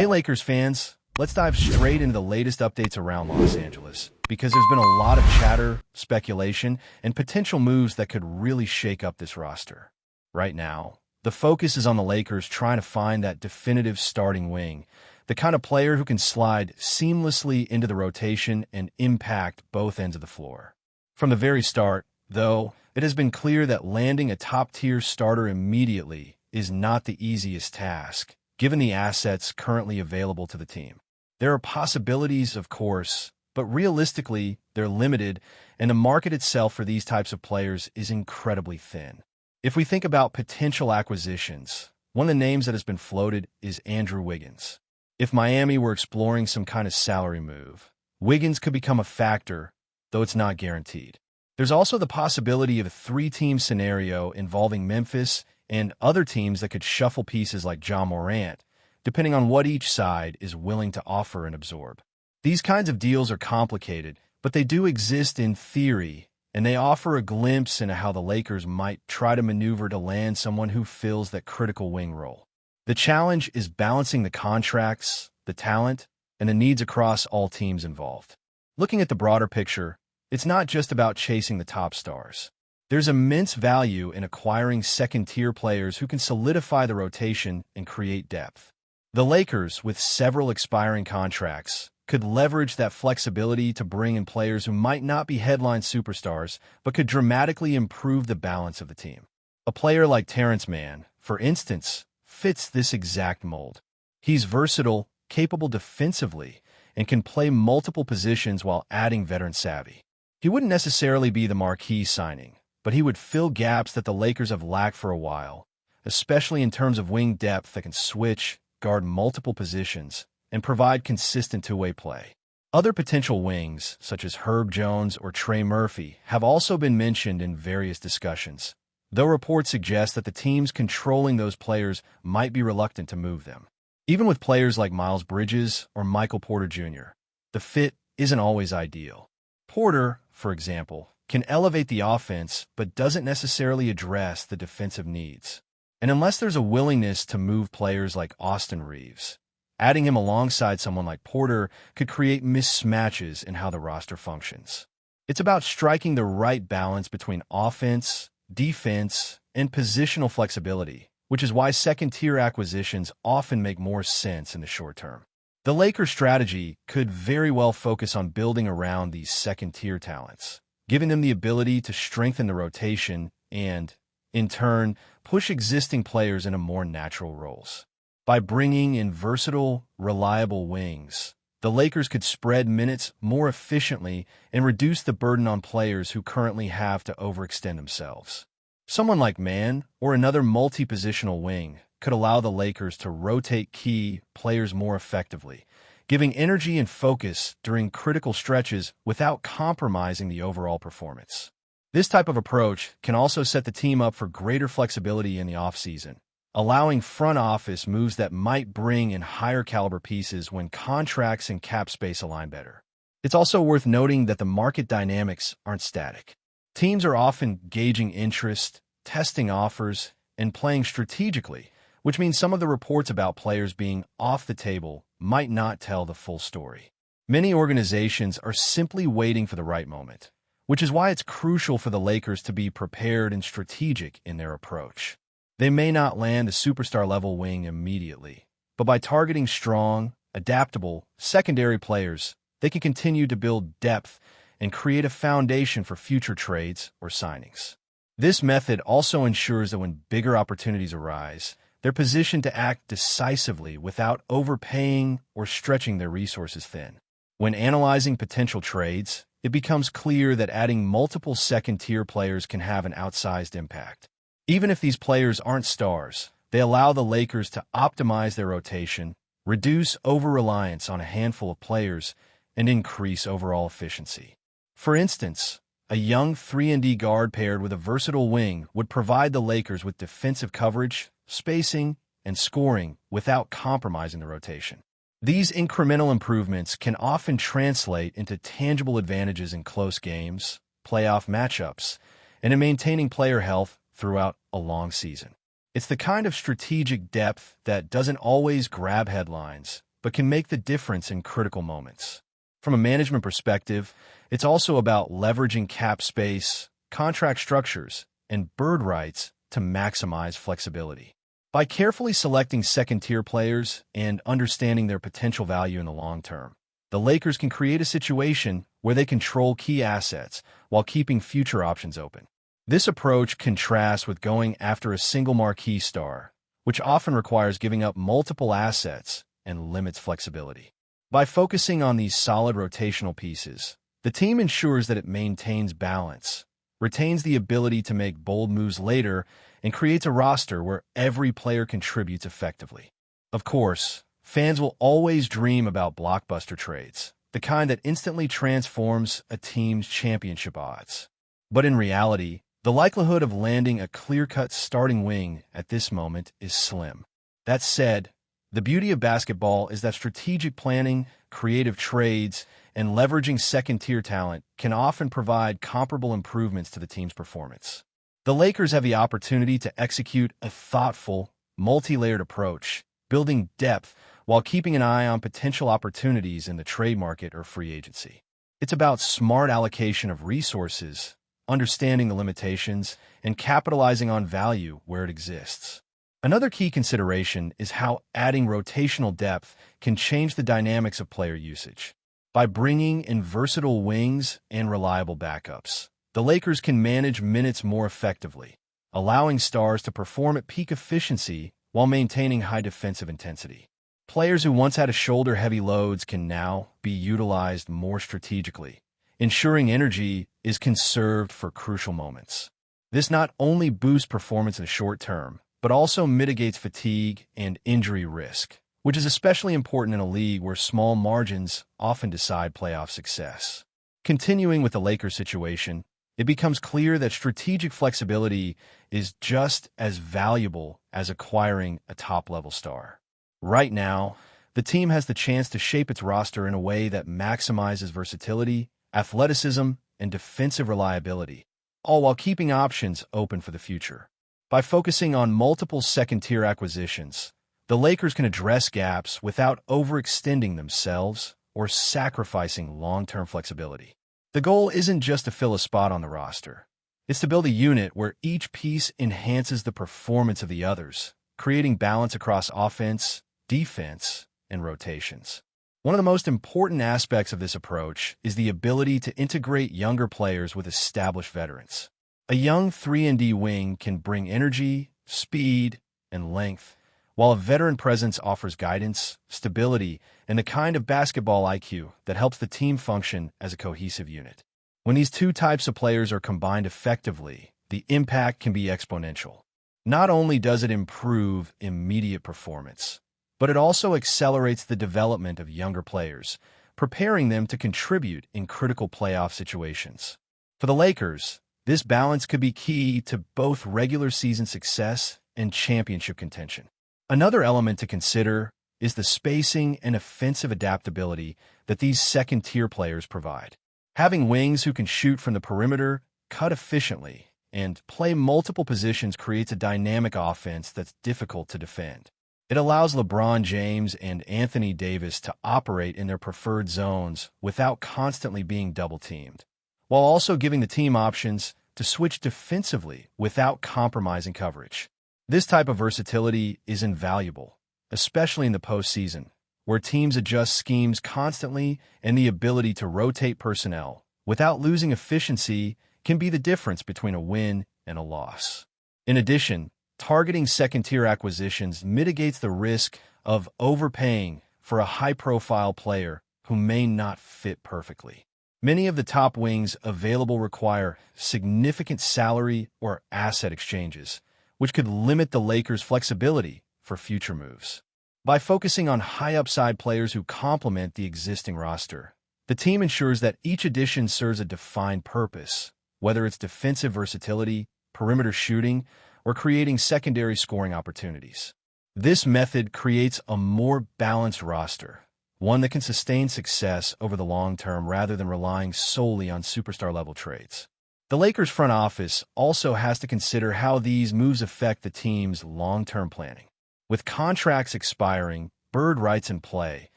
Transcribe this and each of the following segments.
Hey Lakers fans, let's dive straight into the latest updates around Los Angeles, because there's been a lot of chatter, speculation, and potential moves that could really shake up this roster. Right now, the focus is on the Lakers trying to find that definitive starting wing, the kind of player who can slide seamlessly into the rotation and impact both ends of the floor. From the very start, though, it has been clear that landing a top-tier starter immediately is not the easiest task, given the assets currently available to the team. There are possibilities, of course, but realistically, they're limited, and the market itself for these types of players is incredibly thin. If we think about potential acquisitions, one of the names that has been floated is Andrew Wiggins. If Miami were exploring some kind of salary move, Wiggins could become a factor, though it's not guaranteed. There's also the possibility of a three-team scenario involving Memphis and other teams that could shuffle pieces like Ja Morant, depending on what each side is willing to offer and absorb. These kinds of deals are complicated, but they do exist in theory, and they offer a glimpse into how the Lakers might try to maneuver to land someone who fills that critical wing role. The challenge is balancing the contracts, the talent, and the needs across all teams involved. Looking at the broader picture, it's not just about chasing the top stars. There's immense value in acquiring second-tier players who can solidify the rotation and create depth. The Lakers, with several expiring contracts, could leverage that flexibility to bring in players who might not be headline superstars, but could dramatically improve the balance of the team. A player like Terrence Mann, for instance, fits this exact mold. He's versatile, capable defensively, and can play multiple positions while adding veteran savvy. He wouldn't necessarily be the marquee signing, but he would fill gaps that the Lakers have lacked for a while, especially in terms of wing depth that can switch, guard multiple positions, and provide consistent two-way play. Other potential wings, such as Herb Jones or Trey Murphy, have also been mentioned in various discussions, though reports suggest that the teams controlling those players might be reluctant to move them. Even with players like Miles Bridges or Michael Porter Jr., the fit isn't always ideal. Porter, for example, can elevate the offense but doesn't necessarily address the defensive needs. And unless there's a willingness to move players like Austin Reeves, adding him alongside someone like Porter could create mismatches in how the roster functions. It's about striking the right balance between offense, defense, and positional flexibility, which is why second-tier acquisitions often make more sense in the short term. The Lakers' strategy could very well focus on building around these second-tier talents, giving them the ability to strengthen the rotation and, in turn, push existing players into more natural roles. By bringing in versatile, reliable wings, the Lakers could spread minutes more efficiently and reduce the burden on players who currently have to overextend themselves. Someone like Mann or another multi-positional wing could allow the Lakers to rotate key players more effectively, giving energy and focus during critical stretches without compromising the overall performance. This type of approach can also set the team up for greater flexibility in the offseason, allowing front office moves that might bring in higher caliber pieces when contracts and cap space align better. It's also worth noting that the market dynamics aren't static. Teams are often gauging interest, testing offers, and playing strategically, which means some of the reports about players being off the table might not tell the full story. Many organizations are simply waiting for the right moment, which is why it's crucial for the Lakers to be prepared and strategic in their approach. They may not land a superstar-level wing immediately, but by targeting strong, adaptable, secondary players, they can continue to build depth and create a foundation for future trades or signings. This method also ensures that when bigger opportunities arise, they're positioned to act decisively without overpaying or stretching their resources thin. When analyzing potential trades, it becomes clear that adding multiple second-tier players can have an outsized impact. Even if these players aren't stars, they allow the Lakers to optimize their rotation, reduce over-reliance on a handful of players, and increase overall efficiency. For instance, a young 3-and-D guard paired with a versatile wing would provide the Lakers with defensive coverage, spacing, and scoring without compromising the rotation. These incremental improvements can often translate into tangible advantages in close games, playoff matchups, and in maintaining player health throughout a long season. It's the kind of strategic depth that doesn't always grab headlines, but can make the difference in critical moments. From a management perspective, it's also about leveraging cap space, contract structures, and bird rights to maximize flexibility. By carefully selecting second-tier players and understanding their potential value in the long term, the Lakers can create a situation where they control key assets while keeping future options open. This approach contrasts with going after a single marquee star, which often requires giving up multiple assets and limits flexibility. By focusing on these solid rotational pieces, the team ensures that it maintains balance, retains the ability to make bold moves later, and creates a roster where every player contributes effectively. Of course, fans will always dream about blockbuster trades, the kind that instantly transforms a team's championship odds. But in reality, the likelihood of landing a clear-cut starting wing at this moment is slim. That said, the beauty of basketball is that strategic planning, creative trades, and leveraging second-tier talent can often provide comparable improvements to the team's performance. The Lakers have the opportunity to execute a thoughtful, multi-layered approach, building depth while keeping an eye on potential opportunities in the trade market or free agency. It's about smart allocation of resources, understanding the limitations, and capitalizing on value where it exists. Another key consideration is how adding rotational depth can change the dynamics of player usage. By bringing in versatile wings and reliable backups, the Lakers can manage minutes more effectively, allowing stars to perform at peak efficiency while maintaining high defensive intensity. Players who once had shoulder-heavy loads can now be utilized more strategically, ensuring energy is conserved for crucial moments. This not only boosts performance in the short term, but also mitigates fatigue and injury risk, which is especially important in a league where small margins often decide playoff success. Continuing with the Lakers situation, it becomes clear that strategic flexibility is just as valuable as acquiring a top-level star. Right now, the team has the chance to shape its roster in a way that maximizes versatility, athleticism, and defensive reliability, all while keeping options open for the future. By focusing on multiple second-tier acquisitions, the Lakers can address gaps without overextending themselves or sacrificing long-term flexibility. The goal isn't just to fill a spot on the roster. It's to build a unit where each piece enhances the performance of the others, creating balance across offense, defense, and rotations. One of the most important aspects of this approach is the ability to integrate younger players with established veterans. A young 3-and-D wing can bring energy, speed, and length, while a veteran presence offers guidance, stability, and the kind of basketball IQ that helps the team function as a cohesive unit. When these two types of players are combined effectively, the impact can be exponential. Not only does it improve immediate performance, but it also accelerates the development of younger players, preparing them to contribute in critical playoff situations. For the Lakers, this balance could be key to both regular season success and championship contention. Another element to consider is the spacing and offensive adaptability that these second-tier players provide. Having wings who can shoot from the perimeter, cut efficiently, and play multiple positions creates a dynamic offense that's difficult to defend. It allows LeBron James and Anthony Davis to operate in their preferred zones without constantly being double-teamed, while also giving the team options to switch defensively without compromising coverage. This type of versatility is invaluable, especially in the postseason, where teams adjust schemes constantly, and the ability to rotate personnel without losing efficiency can be the difference between a win and a loss. In addition, targeting second-tier acquisitions mitigates the risk of overpaying for a high-profile player who may not fit perfectly. Many of the top wings available require significant salary or asset exchanges, which could limit the Lakers' flexibility for future moves. By focusing on high-upside players who complement the existing roster, the team ensures that each addition serves a defined purpose, whether it's defensive versatility, perimeter shooting, or creating secondary scoring opportunities. This method creates a more balanced roster, one that can sustain success over the long term rather than relying solely on superstar-level trades. The Lakers front office also has to consider how these moves affect the team's long-term planning. With contracts expiring, bird rights in play,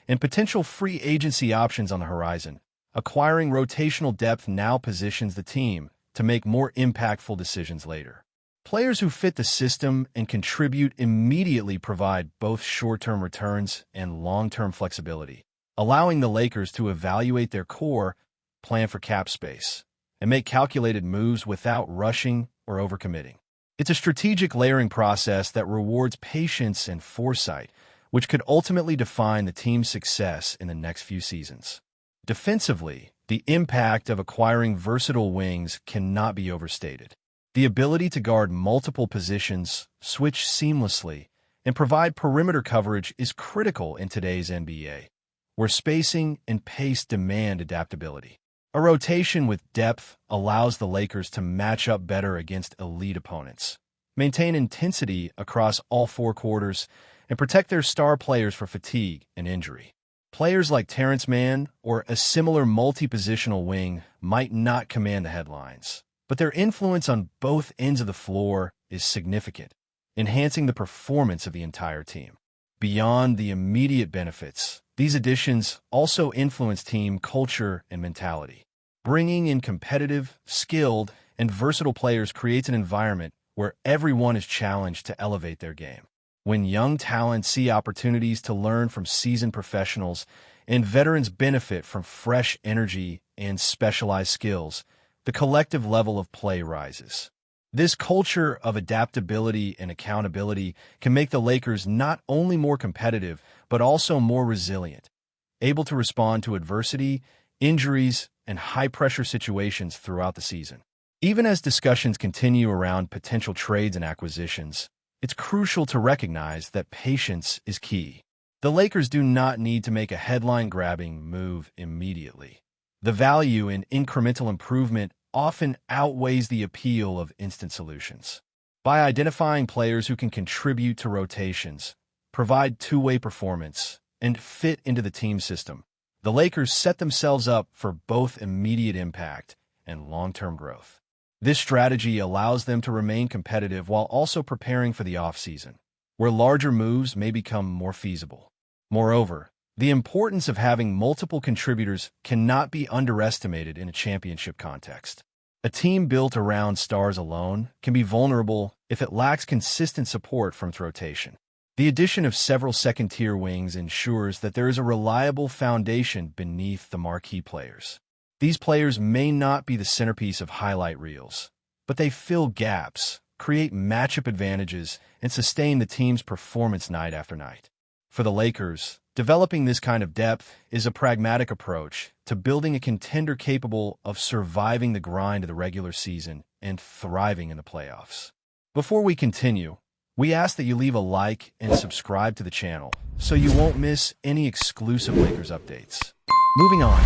and potential free agency options on the horizon, acquiring rotational depth now positions the team to make more impactful decisions later. Players who fit the system and contribute immediately provide both short-term returns and long-term flexibility, allowing the Lakers to evaluate their core, plan for cap space, and make calculated moves without rushing or overcommitting. It's a strategic layering process that rewards patience and foresight, which could ultimately define the team's success in the next few seasons. Defensively, the impact of acquiring versatile wings cannot be overstated. The ability to guard multiple positions, switch seamlessly, and provide perimeter coverage is critical in today's NBA, where spacing and pace demand adaptability. A rotation with depth allows the Lakers to match up better against elite opponents, maintain intensity across all four quarters, and protect their star players for fatigue and injury. Players like Terrence Mann or a similar multi-positional wing might not command the headlines, but their influence on both ends of the floor is significant, enhancing the performance of the entire team. Beyond the immediate benefits, these additions also influence team culture and mentality. Bringing in competitive, skilled, and versatile players creates an environment where everyone is challenged to elevate their game. When young talents see opportunities to learn from seasoned professionals and veterans benefit from fresh energy and specialized skills, the collective level of play rises. This culture of adaptability and accountability can make the Lakers not only more competitive, but also more resilient, able to respond to adversity, injuries, and high-pressure situations throughout the season. Even as discussions continue around potential trades and acquisitions, it's crucial to recognize that patience is key. The Lakers do not need to make a headline-grabbing move immediately. The value in incremental improvement often outweighs the appeal of instant solutions. By identifying players who can contribute to rotations, provide two-way performance, and fit into the team system, the Lakers set themselves up for both immediate impact and long-term growth. This strategy allows them to remain competitive while also preparing for the offseason, where larger moves may become more feasible. Moreover, the importance of having multiple contributors cannot be underestimated in a championship context. A team built around stars alone can be vulnerable if it lacks consistent support from its rotation. The addition of several second-tier wings ensures that there is a reliable foundation beneath the marquee players. These players may not be the centerpiece of highlight reels, but they fill gaps, create matchup advantages, and sustain the team's performance night after night. For the Lakers, developing this kind of depth is a pragmatic approach to building a contender capable of surviving the grind of the regular season and thriving in the playoffs. Before we continue, we ask that you leave a like and subscribe to the channel so you won't miss any exclusive Lakers updates. Moving on,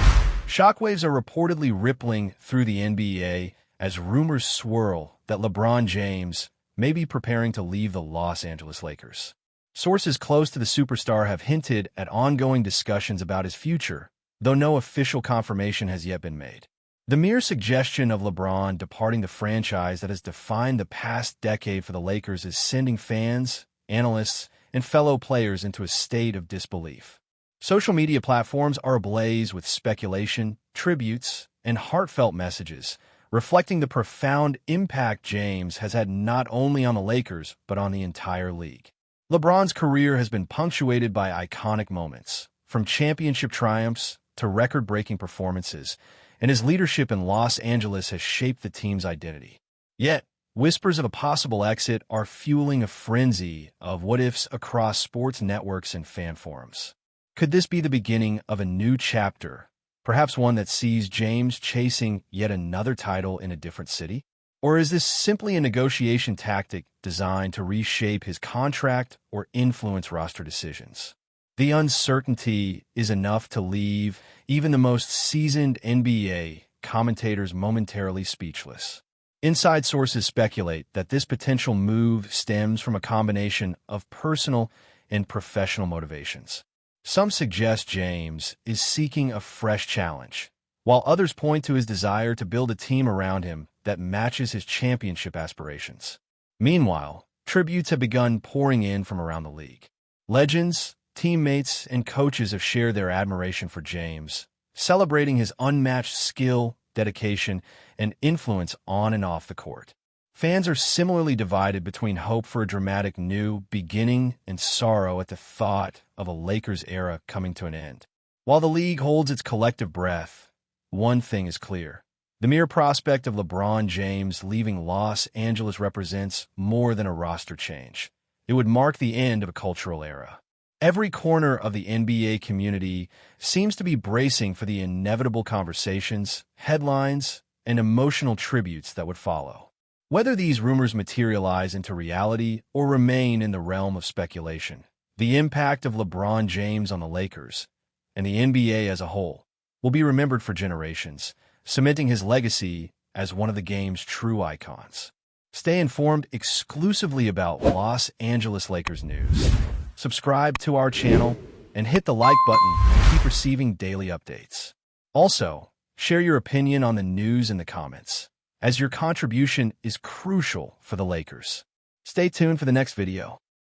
shockwaves are reportedly rippling through the NBA as rumors swirl that LeBron James may be preparing to leave the Los Angeles Lakers. Sources close to the superstar have hinted at ongoing discussions about his future, though no official confirmation has yet been made. The mere suggestion of LeBron departing the franchise that has defined the past decade for the Lakers is sending fans, analysts, and fellow players into a state of disbelief. Social media platforms are ablaze with speculation, tributes, and heartfelt messages, reflecting the profound impact James has had not only on the Lakers, but on the entire league. LeBron's career has been punctuated by iconic moments, from championship triumphs to record-breaking performances, and his leadership in Los Angeles has shaped the team's identity. Yet, whispers of a possible exit are fueling a frenzy of what-ifs across sports networks and fan forums. Could this be the beginning of a new chapter, perhaps one that sees James chasing yet another title in a different city? Or is this simply a negotiation tactic designed to reshape his contract or influence roster decisions? The uncertainty is enough to leave even the most seasoned NBA commentators momentarily speechless. Inside sources speculate that this potential move stems from a combination of personal and professional motivations. Some suggest James is seeking a fresh challenge, while others point to his desire to build a team around him that matches his championship aspirations. Meanwhile, tributes have begun pouring in from around the league. Legends, teammates, and coaches have shared their admiration for James, celebrating his unmatched skill, dedication, and influence on and off the court. Fans are similarly divided between hope for a dramatic new beginning and sorrow at the thought of a Lakers era coming to an end. While the league holds its collective breath, one thing is clear. The mere prospect of LeBron James leaving Los Angeles represents more than a roster change. It would mark the end of a cultural era. Every corner of the NBA community seems to be bracing for the inevitable conversations, headlines, and emotional tributes that would follow. Whether these rumors materialize into reality or remain in the realm of speculation, the impact of LeBron James on the Lakers and the NBA as a whole will be remembered for generations, cementing his legacy as one of the game's true icons. Stay informed exclusively about Los Angeles Lakers news. Subscribe to our channel and hit the like button to keep receiving daily updates. Also, share your opinion on the news in the comments, as your contribution is crucial for the Lakers. Stay tuned for the next video.